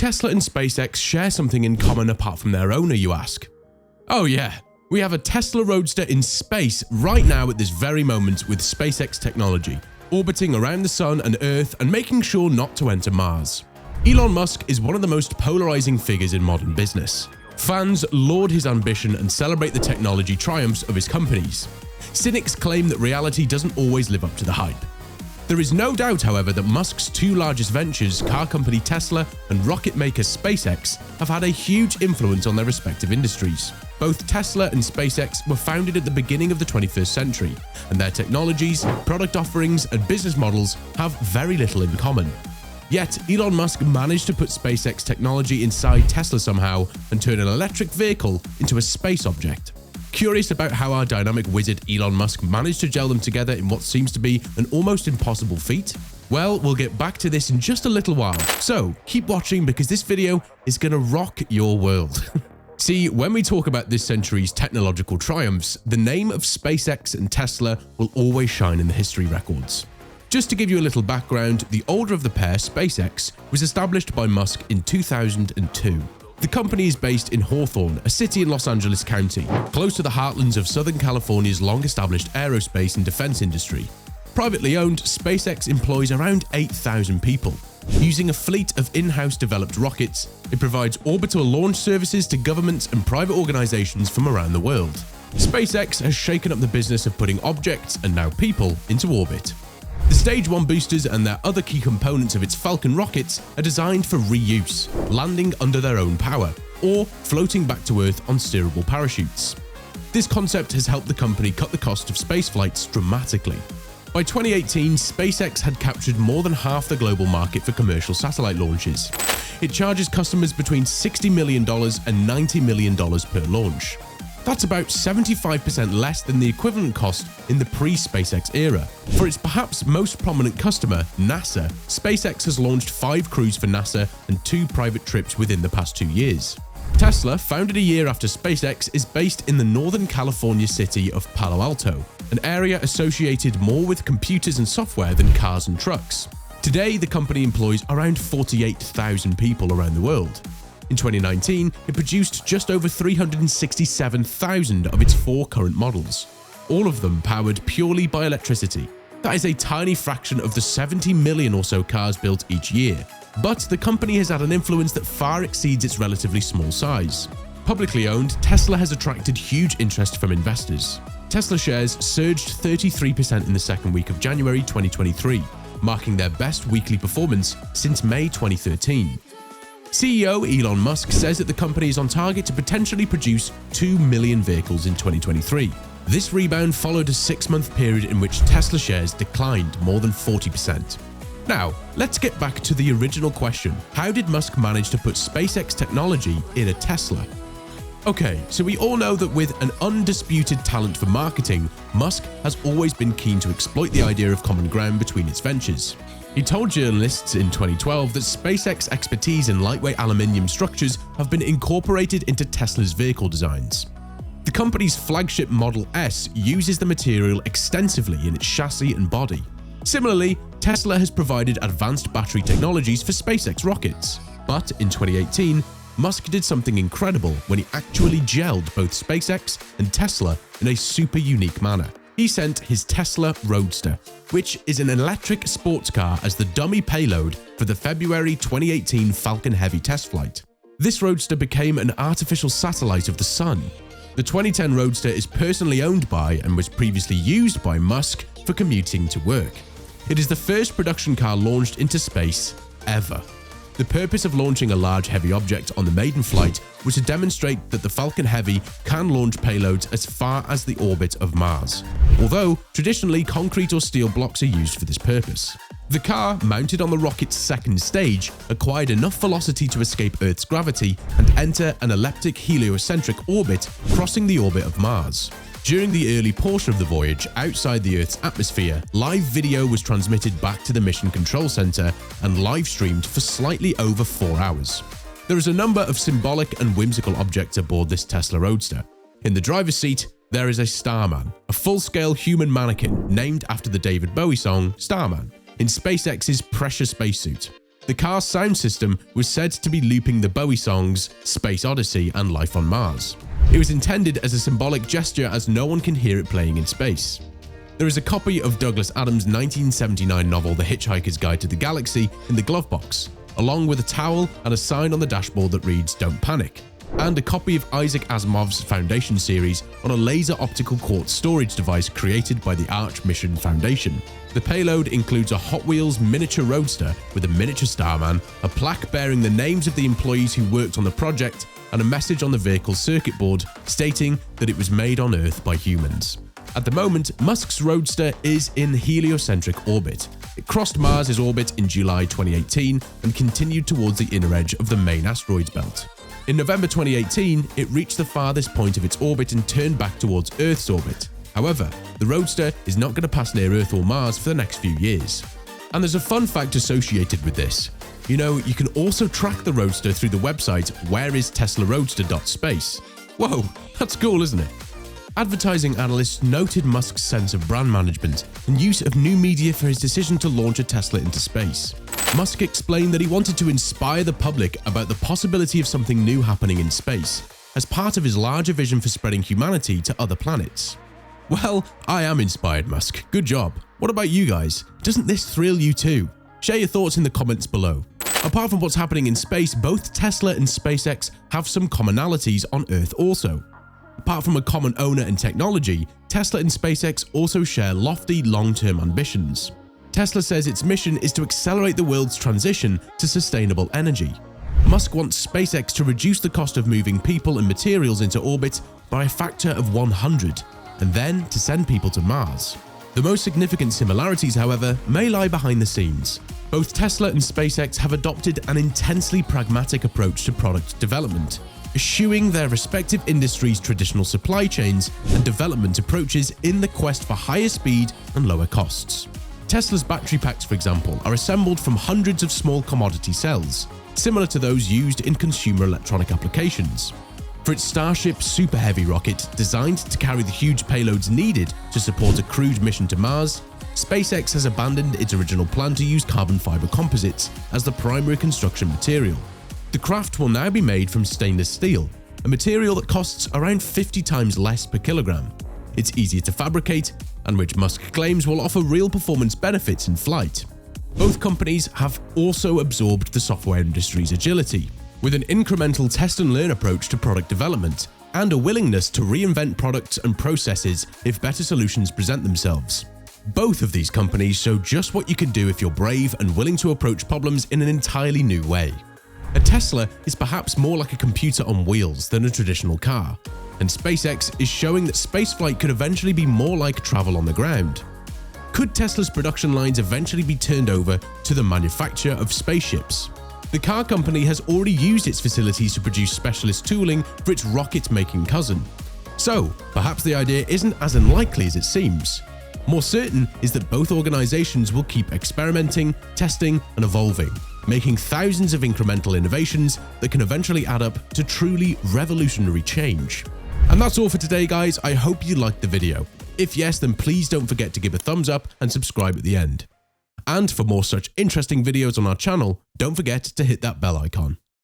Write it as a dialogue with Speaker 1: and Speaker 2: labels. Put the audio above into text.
Speaker 1: Tesla and SpaceX share something in common apart from their owner, you ask? Oh yeah, we have a Tesla Roadster in space right now at this very moment with SpaceX technology, orbiting around the Sun and Earth and making sure not to enter Mars. Elon Musk is one of the most polarizing figures in modern business. Fans laud his ambition and celebrate the technology triumphs of his companies. Cynics claim that reality doesn't always live up to the hype. There is no doubt, however, that Musk's two largest ventures, car company Tesla and rocket maker SpaceX, have had a huge influence on their respective industries. Both Tesla and SpaceX were founded at the beginning of the 21st century, and their technologies, product offerings, and business models have very little in common. Yet, Elon Musk managed to put SpaceX technology inside Tesla somehow and turn an electric vehicle into a space object. Curious about how our dynamic wizard Elon Musk managed to gel them together in what seems to be an almost impossible feat? Well, we'll get back to this in just a little while, so keep watching because this video is gonna rock your world. See, when we talk about this century's technological triumphs, the name of SpaceX and Tesla will always shine in the history records. Just to give you a little background, the older of the pair, SpaceX, was established by Musk in 2002. The company is based in Hawthorne, a city in Los Angeles County, close to the heartlands of Southern California's long-established aerospace and defense industry. Privately owned, SpaceX employs around 8,000 people. Using a fleet of in-house developed rockets, it provides orbital launch services to governments and private organizations from around the world. SpaceX has shaken up the business of putting objects, and now people, into orbit. The Stage 1 boosters and their other key components of its Falcon rockets are designed for reuse, landing under their own power, or floating back to Earth on steerable parachutes. This concept has helped the company cut the cost of space flights dramatically. By 2018, SpaceX had captured more than half the global market for commercial satellite launches. It charges customers between $60 million and $90 million per launch. That's about 75% less than the equivalent cost in the pre-SpaceX era. For its perhaps most prominent customer, NASA, SpaceX has launched 5 crews for NASA and 2 private trips within the past 2 years. Tesla, founded a year after SpaceX, is based in the Northern California city of Palo Alto, an area associated more with computers and software than cars and trucks. Today, the company employs around 48,000 people around the world. In 2019, it produced just over 367,000 of its 4 current models, all of them powered purely by electricity. That is a tiny fraction of the 70 million or so cars built each year. But the company has had an influence that far exceeds its relatively small size. Publicly owned, Tesla has attracted huge interest from investors. Tesla shares surged 33% in the second week of January 2023, marking their best weekly performance since May 2013. CEO Elon Musk says that the company is on target to potentially produce 2 million vehicles in 2023. This rebound followed a 6-month period in which Tesla shares declined more than 40%. Now, let's get back to the original question. How did Musk manage to put SpaceX technology in a Tesla? Okay, so we all know that with an undisputed talent for marketing, Musk has always been keen to exploit the idea of common ground between its ventures. He told journalists in 2012 that SpaceX expertise in lightweight aluminium structures have been incorporated into Tesla's vehicle designs. The company's flagship Model S uses the material extensively in its chassis and body. Similarly, Tesla has provided advanced battery technologies for SpaceX rockets. But in 2018, Musk did something incredible when he actually gelled both SpaceX and Tesla in a super unique manner. He sent his Tesla Roadster, which is an electric sports car, as the dummy payload for the February 2018 Falcon Heavy test flight. This Roadster became an artificial satellite of the Sun. The 2010 Roadster is personally owned by and was previously used by Musk for commuting to work. It is the first production car launched into space ever. The purpose of launching a large heavy object on the maiden flight was to demonstrate that the Falcon Heavy can launch payloads as far as the orbit of Mars, although traditionally concrete or steel blocks are used for this purpose. The car, mounted on the rocket's second stage, acquired enough velocity to escape Earth's gravity and enter an elliptic heliocentric orbit, crossing the orbit of Mars. During the early portion of the voyage outside the Earth's atmosphere, live video was transmitted back to the Mission Control Center and live-streamed for slightly over 4 hours. There is a number of symbolic and whimsical objects aboard this Tesla Roadster. In the driver's seat, there is a Starman, a full-scale human mannequin named after the David Bowie song Starman, in SpaceX's pressure spacesuit. The car's sound system was said to be looping the Bowie songs Space Odyssey and Life on Mars. It was intended as a symbolic gesture as no one can hear it playing in space. There is a copy of Douglas Adams' 1979 novel The Hitchhiker's Guide to the Galaxy in the glove box, along with a towel and a sign on the dashboard that reads "Don't Panic," and a copy of Isaac Asimov's Foundation series on a laser optical quartz storage device created by the Arch Mission Foundation. The payload includes a Hot Wheels miniature roadster with a miniature starman, a plaque bearing the names of the employees who worked on the project, and a message on the vehicle's circuit board stating that it was made on Earth by humans. At the moment, Musk's Roadster is in heliocentric orbit. It crossed Mars' orbit in July 2018 and continued towards the inner edge of the main asteroids belt. In November 2018, it reached the farthest point of its orbit and turned back towards Earth's orbit. However, the Roadster is not going to pass near Earth or Mars for the next few years. And there's a fun fact associated with this. You know, you can also track the Roadster through the website whereisteslaroadster.space. Whoa, that's cool, isn't it? Advertising analysts noted Musk's sense of brand management and use of new media for his decision to launch a Tesla into space. Musk explained that he wanted to inspire the public about the possibility of something new happening in space, as part of his larger vision for spreading humanity to other planets. Well, I am inspired, Musk. Good job. What about you guys? Doesn't this thrill you too? Share your thoughts in the comments below. Apart from what's happening in space, both Tesla and SpaceX have some commonalities on Earth also. Apart from a common owner and technology, Tesla and SpaceX also share lofty long-term ambitions. Tesla says its mission is to accelerate the world's transition to sustainable energy. Musk wants SpaceX to reduce the cost of moving people and materials into orbit by a factor of 100, and then to send people to Mars. The most significant similarities, however, may lie behind the scenes. Both Tesla and SpaceX have adopted an intensely pragmatic approach to product development, eschewing their respective industries' traditional supply chains and development approaches in the quest for higher speed and lower costs. Tesla's battery packs, for example, are assembled from hundreds of small commodity cells, similar to those used in consumer electronic applications. For its Starship Super Heavy rocket, designed to carry the huge payloads needed to support a crewed mission to Mars, SpaceX has abandoned its original plan to use carbon fiber composites as the primary construction material. The craft will now be made from stainless steel, a material that costs around 50 times less per kilogram. It's easier to fabricate, and which Musk claims will offer real performance benefits in flight. Both companies have also absorbed the software industry's agility, with an incremental test and learn approach to product development, and a willingness to reinvent products and processes if better solutions present themselves. Both of these companies show just what you can do if you're brave and willing to approach problems in an entirely new way. A Tesla is perhaps more like a computer on wheels than a traditional car, and SpaceX is showing that spaceflight could eventually be more like travel on the ground. Could Tesla's production lines eventually be turned over to the manufacture of spaceships? The car company has already used its facilities to produce specialist tooling for its rocket-making cousin. So, perhaps the idea isn't as unlikely as it seems. More certain is that both organizations will keep experimenting, testing, and evolving, making thousands of incremental innovations that can eventually add up to truly revolutionary change. And that's all for today, guys. I hope you liked the video. If yes, then please don't forget to give a thumbs up and subscribe at the end. And for more such interesting videos on our channel, don't forget to hit that bell icon.